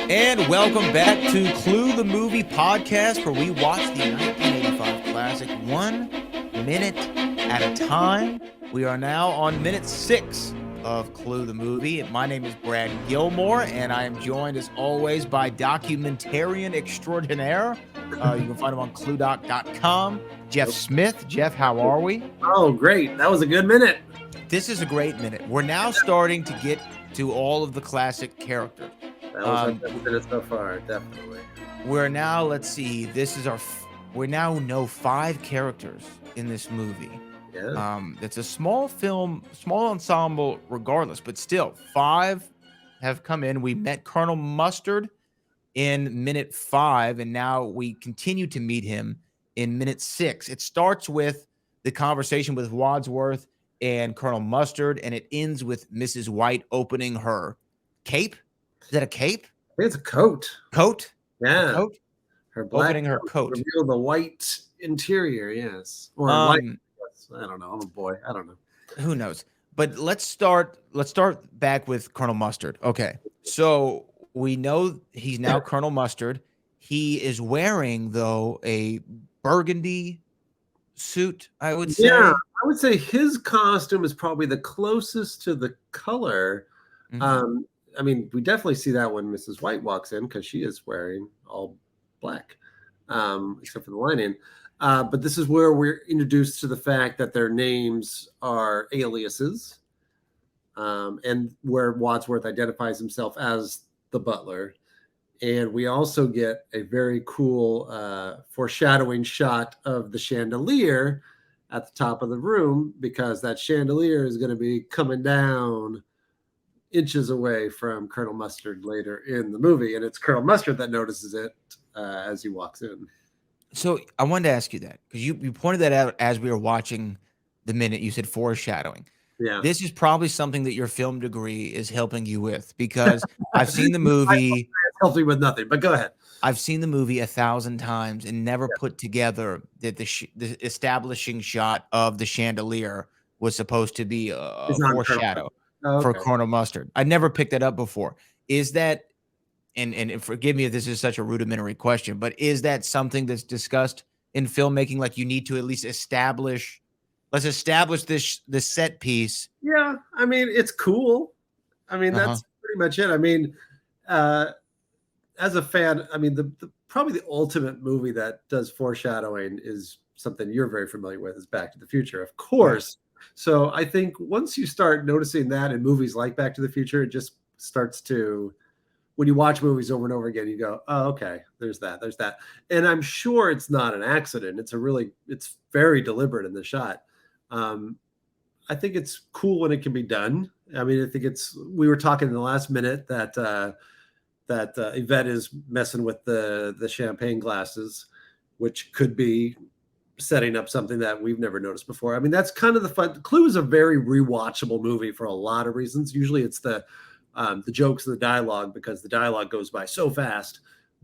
And welcome back to Clue the Movie Podcast, where we watch the 1985 classic 1 minute at a time. We are now on minute 6 of Clue the Movie. My name is Brad Gilmore, and I am joined, as always, by documentarian extraordinaire. You can find him on cluedoc.com. Jeff Smith. Jeff, how are we? Oh, great. That was a good minute. This is a great minute. We're now starting to get to all of the classic characters. That was our best minute so far, definitely. We're now, let's see, this is we now know 5 characters in this movie. Yeah. It's a small film, small ensemble regardless, but still 5 have come in. We met Colonel Mustard in minute 5, and now we continue to meet him in minute 6. It starts with the conversation with Wadsworth and Colonel Mustard, and it ends with Mrs. White opening her cape. Is that a cape? I think it's a coat. Coat? Yeah. A coat? Her black opening her coat. Reveal the white interior, yes. Or white. I don't know. I'm a boy. I don't know. Who knows? But let's start back with Colonel Mustard. Okay. So we know he's now Colonel Mustard. He is wearing, though, a burgundy suit, I would say. Yeah, I would say his costume is probably the closest to the color. Mhm. I mean, we definitely see that when Mrs. White walks in because she is wearing all black, except for the lining. But this is where we're introduced to the fact that their names are aliases, and where Wadsworth identifies himself as the butler. And we also get a very cool foreshadowing shot of the chandelier at the top of the room, because that chandelier is going to be coming down inches away from Colonel Mustard later in the movie. And it's Colonel Mustard that notices it as he walks in. So I wanted to ask you that, because you pointed that out as we were watching the minute. You said foreshadowing. Yeah. This is probably something that your film degree is helping you with, because I've seen the movie. It's helping with nothing, but go ahead. I've seen the movie 1,000 times and never put together that the establishing shot of the chandelier was supposed to be a foreshadow for Colonel Mustard. I never picked that up before. Is that, and forgive me if this is such a rudimentary question, but is that something that's discussed in filmmaking? Like, you need to at least let's establish this set piece. Yeah, I mean, it's cool. I mean, that's pretty much it. I mean, as a fan, I mean, the probably the ultimate movie that does foreshadowing is something you're very familiar with, is Back to the Future, of course. So I think once you start noticing that in movies like Back to the Future, it just starts to, when you watch movies over and over again, you go, oh, okay, there's that. And I'm sure it's not an accident. It's very deliberate in the shot. I think it's cool when it can be done. I mean, I think we were talking in the last minute that Yvette is messing with the champagne glasses, which could be setting up something that we've never noticed before. I mean, that's kind of the fun. Clue is a very rewatchable movie for a lot of reasons. Usually it's the jokes and the dialogue, because the dialogue goes by so fast.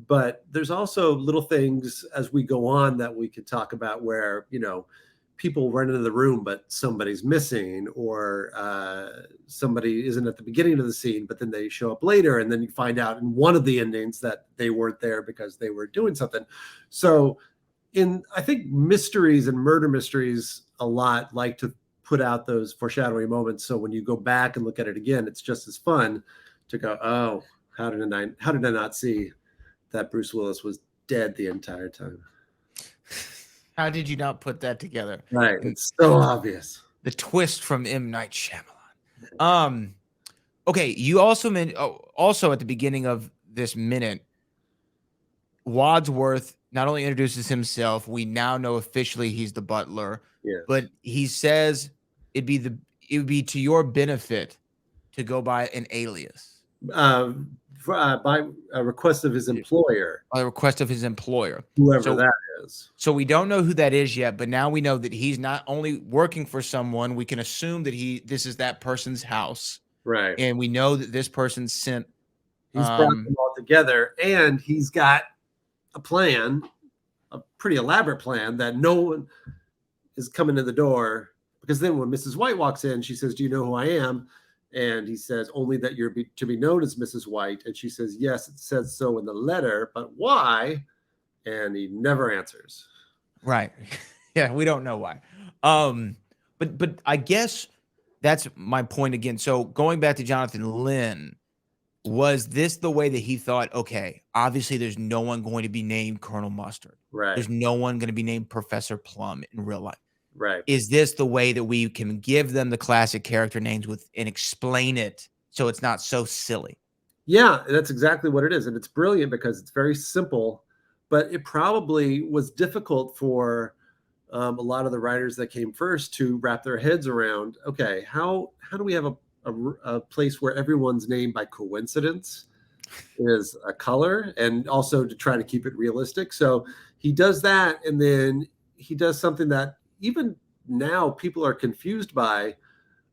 But there's also little things as we go on that we could talk about where, people run into the room, but somebody's missing, or somebody isn't at the beginning of the scene, but then they show up later. And then you find out in one of the endings that they weren't there because they were doing something. So I think mysteries and murder mysteries a lot like to put out those foreshadowing moments. So when you go back and look at it again, it's just as fun to go, oh, how did I not see that Bruce Willis was dead the entire time? How did you not put that together? Right. It's so obvious. The twist from M. Night Shyamalan. Okay. You also also at the beginning of this minute, Wadsworth not only introduces himself, we now know officially he's the butler, but he says it would be to your benefit to go by an alias. By a request of his employer. By a request of his employer. Whoever that is. So we don't know who that is yet, but now we know that he's not only working for someone, we can assume that this is that person's house. Right. And we know that this person sent. He's brought them all together, and he's got a plan, a pretty elaborate plan, that no one is coming to the door, because then when Mrs. White walks in, she says, "Do you know who I am?" And he says, only that you're to be known as Mrs. White. And she says, yes, it says so in the letter, but why? And he never answers. Right. Yeah, we don't know why. But I guess that's my point again. So going back to Jonathan Lynn, was this the way that he thought, okay, obviously there's no one going to be named Colonel Mustard. Right. There's no one going to be named Professor Plum in real life. Right. Is this the way that we can give them the classic character names and explain it so it's not so silly? Yeah, that's exactly what it is. And it's brilliant because it's very simple, but it probably was difficult for a lot of the writers that came first to wrap their heads around, okay, how do we have a place where everyone's name by coincidence is a color, and also to try to keep it realistic. So he does that, and then he does something that even now people are confused by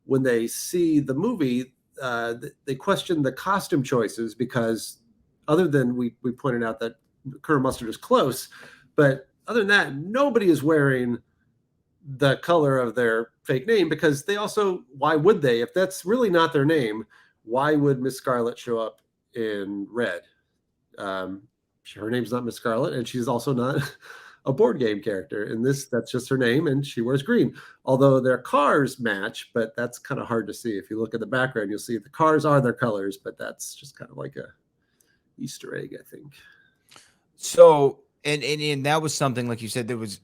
when they see the movie. They question the costume choices because other than we pointed out that Colonel Mustard is close, but other than that, nobody is wearing the color of their fake name, because they also, why would they? If that's really not their name, why would Miss Scarlet show up in red? Her name's not Miss Scarlet, and she's also not a board game character. In this, that's just her name, and she wears green. Although their cars match, but that's kind of hard to see. If you look at the background, you'll see the cars are their colors, but that's just kind of like a Easter egg, I think. So, and that was something, like you said, it was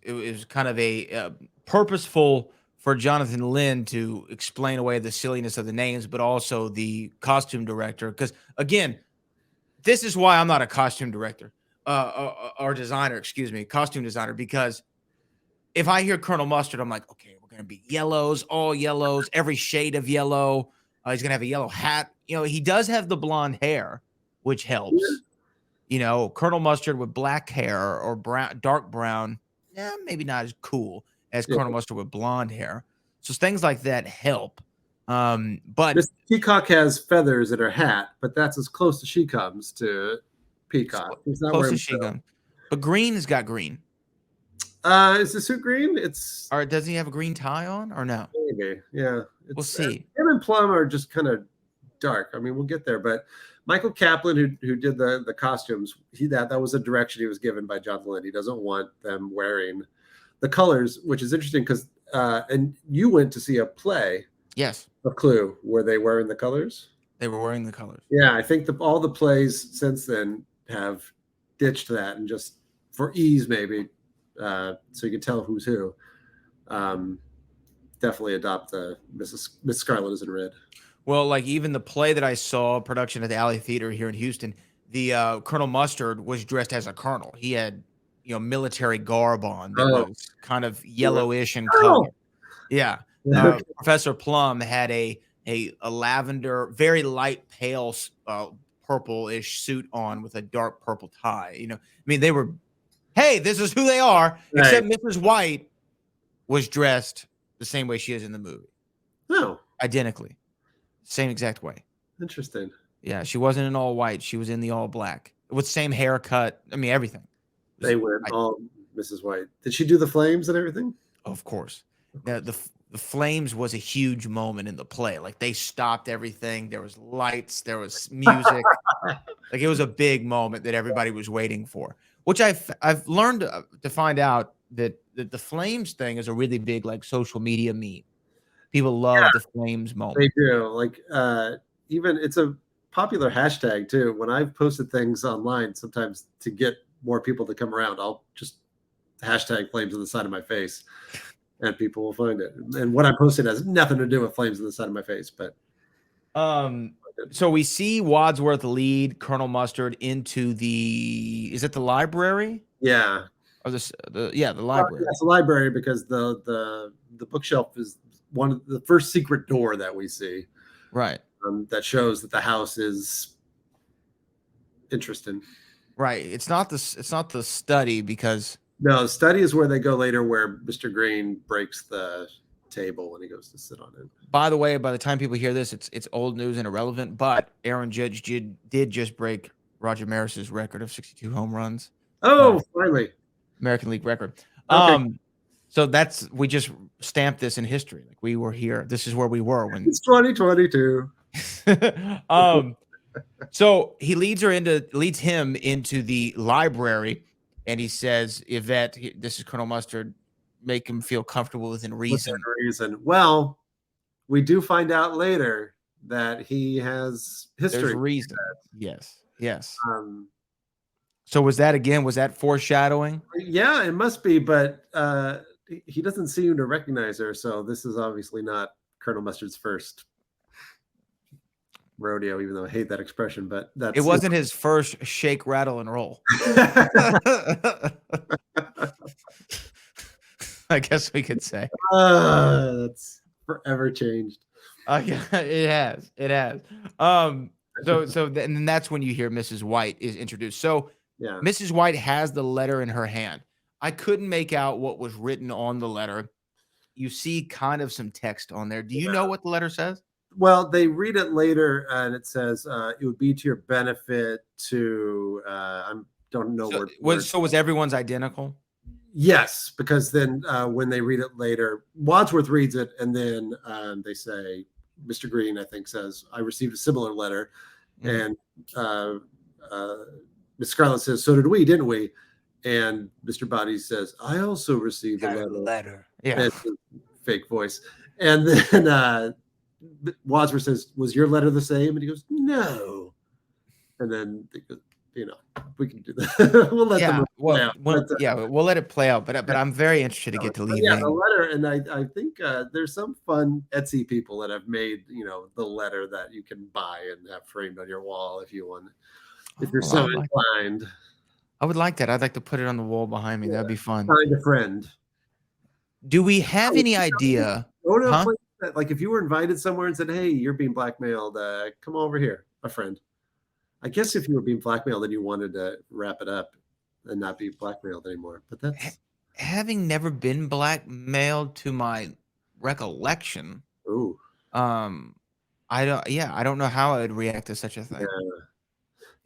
kind of a purposeful for Jonathan Lynn to explain away the silliness of the names, but also the costume director. Because again, this is why I'm not a costume director or designer, excuse me, costume designer. Because if I hear Colonel Mustard, I'm like, okay, we're going to be yellows, all yellows, every shade of yellow. He's going to have a yellow hat. You know, he does have the blonde hair, which helps. Yeah. You know, Colonel Mustard with black hair or brown, dark brown, maybe not as cool as Colonel Mustard with blonde hair. So things like that help. But Miss Peacock has feathers in her hat, but that's as close as she comes to Peacock. He's not close as she comes. But Green has got green. Is the suit green? It's. Or does he have a green tie on or no? Maybe, yeah. We'll see. Him and Plum are just kind of dark. I mean, we'll get there, but Michael Kaplan, who did the costumes, that was a direction he was given by John Lynn. He doesn't want them wearing the colors, which is interesting because and you went to see a play, yes, of Clue. Were they wearing the colors? They were wearing the colors. Yeah, I think all the plays since then have ditched that and just for ease maybe, so you can tell who's who. Definitely adopt the Miss Scarlet is in red. Well, like even the play that I saw, production at the Alley Theater here in Houston, the Colonel Mustard was dressed as a colonel. He had, military garb on that was kind of yellowish in color. Yeah. Professor Plum had a lavender, very light, pale, purple-ish suit on with a dark purple tie. I mean, they were, hey, this is who they are. Right. Except Mrs. White was dressed the same way she is in the movie. No. Identically. Same exact way. Interesting. Yeah, she wasn't in all white. She was in the all black with same haircut. I mean, everything. They went all Mrs. White. Did she do the flames and everything? Of course. The flames was a huge moment in the play. Like they stopped everything. There was lights. There was music. Like it was a big moment that everybody was waiting for. Which I've learned to find out that the flames thing is a really big like social media meme. People love the flames moment. They do. Like even it's a popular hashtag too. When I've posted things online, sometimes to get more people to come around, I'll just hashtag flames on the side of my face and people will find it. And what I posted has nothing to do with flames on the side of my face. But so we see Wadsworth lead Colonel Mustard into is it the library? Yeah. Or the library. It's a library because the bookshelf is one of the first secret door that we see. Right. That shows that the house is interesting. Right. It's not the study because no, the study is where they go later, where Mr. Green breaks the table when he goes to sit on it. By the way, by the time people hear this, it's old news and irrelevant. But Aaron Judge did just break Roger Maris's record of 62 home runs. Oh, finally, American League record. Okay. So we just stamped this in history. Like we were here. This is where we were when it's 2022. So he leads him into the library, and he says, Yvette, this is Colonel Mustard, make him feel comfortable within reason. Well, we do find out later that he has history. There's reason. Yes. So was that foreshadowing? Yeah, it must be, but he doesn't seem to recognize her, so this is obviously not Colonel Mustard's first rodeo, even though I hate that expression, but it wasn't his first shake, rattle, and roll. I guess we could say. That's forever changed. Yeah, it has. So then that's when you hear Mrs. White is introduced. So yeah, Mrs. White has the letter in her hand. I couldn't make out what was written on the letter. You see kind of some text on there. Do you know what the letter says? Well, they read it later, and it says it would be to your benefit to. I don't know So was everyone's identical? Yes, because then when they read it later, Wadsworth reads it, and then they say, Mr. Green, I think, says, I received a similar letter. Mm-hmm. And Miss Scarlet says, so did we, didn't we? And Mr. Body says, I also received a letter. Yeah. Fake voice. And then Wadsworth says, was your letter the same? And he goes, no. And then they go, we can do that. We'll let them play out. We'll let it play out. But I'm very interested to get to leave. Yeah, the letter, and I think there's some fun Etsy people that have made the letter that you can buy and have framed on your wall if you want, if you're so inclined. I would like that. I'd like to put it on the wall behind me. That'd be fun. Find a friend. Do we have any idea? Like if you were invited somewhere and said, "Hey, you're being blackmailed. Come over here, a friend." I guess if you were being blackmailed, then you wanted to wrap it up and not be blackmailed anymore. But that's having never been blackmailed to my recollection. Ooh. I don't know how I would react to such a thing. Yeah.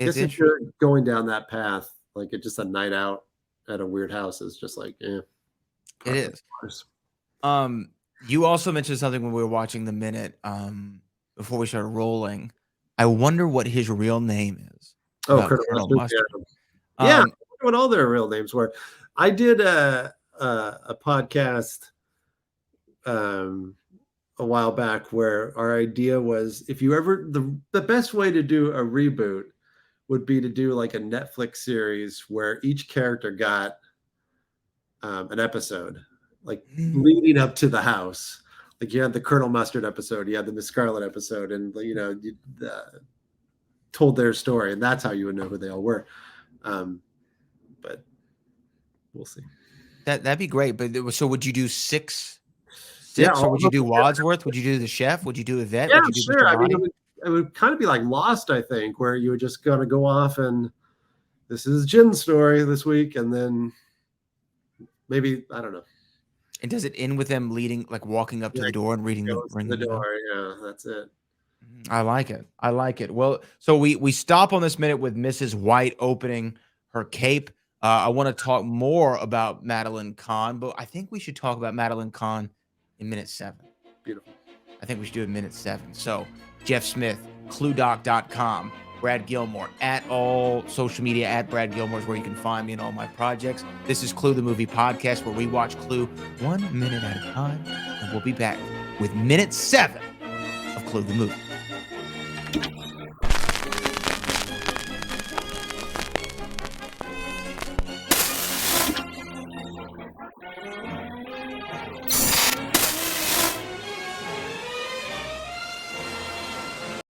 Guess if you're going down that path, like it's just a night out at a weird house is just like, it is. You also mentioned something when we were watching the minute before we started rolling. I wonder what his real name is. Colonel Mustard. Yeah, I wonder what all their real names were. I did a podcast a while back where our idea was if you ever the best way to do a reboot would be to do like a Netflix series where each character got an episode, like leading up to the house. Like you had the Colonel Mustard episode, you had the Miss Scarlet episode, and you told their story, and that's how you would know who they all were. But we'll see. That'd be great. But so would you do six? Or would you do Wadsworth? Would you do the chef? Would you do Yvette? Yeah, sure. I mean, it would kind of be like Lost, I think, where you were just going to go off and this is Jin's story this week, and then maybe I don't know. And does it end with them walking up to the door and reading the door? Yeah, that's it. I like it. Well, so we stop on this minute with Mrs. White opening her cape. I want to talk more about Madeline Kahn, but I think we should talk about Madeline Kahn in minute 7. Beautiful. I think we should do it in minute 7. So Jeff Smith, cluedoc.com, Brad Gilmore, at all social media, at Brad Gilmore is where you can find me and all my projects. This is Clue the Movie Podcast, where we watch Clue 1 minute at a time, and we'll be back with minute 7 of Clue the Movie.